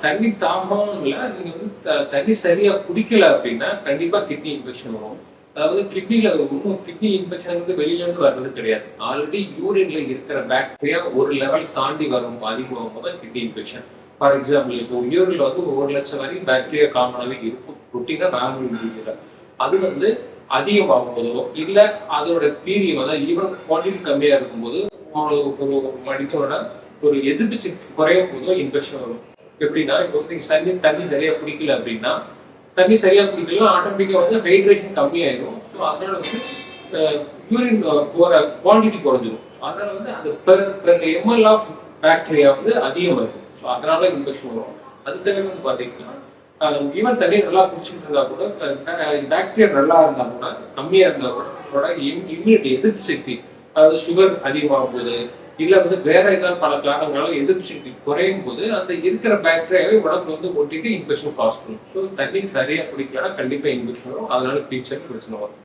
தண்ணி தாகம் இல்ல, நீங்க வந்து தண்ணி சரியா குடிக்கல அப்படின்னா கண்டிப்பா கிட்னி இன்ஃபெக்ஷன் வரும். அதாவது கிட்னில இன்னும் கிட்னி இன்ஃபெக்ஷன் வந்து வெளியில இருந்து வர்றது கிடையாது. ஆல்ரெடி யூரின்ல இருக்கிற பாக்டீரியா ஒரு லெவல் தாண்டி வரும் அதிகமாகும் போது கிட்னி இன்ஃபெக்ஷன். ஃபார் எக்ஸாம்பிள் இப்போ யூரின்ல வந்து 1,00,000 வரைக்கும் பாக்டீரியா காமனாவே இருக்கும். ரொட்டீனா நார்மல் இன்டிவிஜுவலா. அது வந்து அதிகமாகும் போதோ இல்ல அதோட பீரியம் அதாவது ஈவன் குவான்டிட்டி கம்மியா இருக்கும்போது ஒரு மனிதனோட ஒரு எதிர்ப்பு சக்தி குறையும் போதோ இன்ஃபெக்ஷன் வரும். எப்படின்னா இப்போ வந்து நீங்க தண்ணி சரியா குடிக்கல அப்படின்னா தண்ணி சரியா குடிக்கலாம் ஆட்டோமேட்டிக்கா வந்து ஹைட்ரேஷன் கம்மியாயிடும். ஸோ அதனால வந்து யூரின் போற குவான்டிட்டி குறைஞ்சிடும். அதனால வந்து அந்த பெர் எம்எல் ஆஃப் பாக்டீரியா வந்து அதிகமாகும். ஸோ அதனால இன்ஃபெக்ஷன் வரும். அது தவிர வந்து பாத்தீங்கன்னா ஈவன் தண்ணி நல்லா குடிச்சுட்டு இருந்தா கூட பாக்டீரியா நல்லா இருந்தா கூட கம்மியா இருந்தா கூட இம்யூனிட்டி எதிர்ப்பு சக்தி அதாவது சுகர் அதிகமாகும் போது இல்ல வந்து வேற ஏதாவது பல காரணங்களால எதிர்ப்பு சக்தி குறையும் போது அந்த இருக்கிற பாக்டீரியாவே உடம்புல வந்து ஒட்டிட்டு இன்ஃபெக்ஷன் காஸ் பண்ணும். ஸோ தண்ணி சரியா குடிக்கலன்னா கண்டிப்பா இன்ஃபெக்ஷன் வரும். அதனால ஃபியூச்சர் பிரச்சனை வரும்.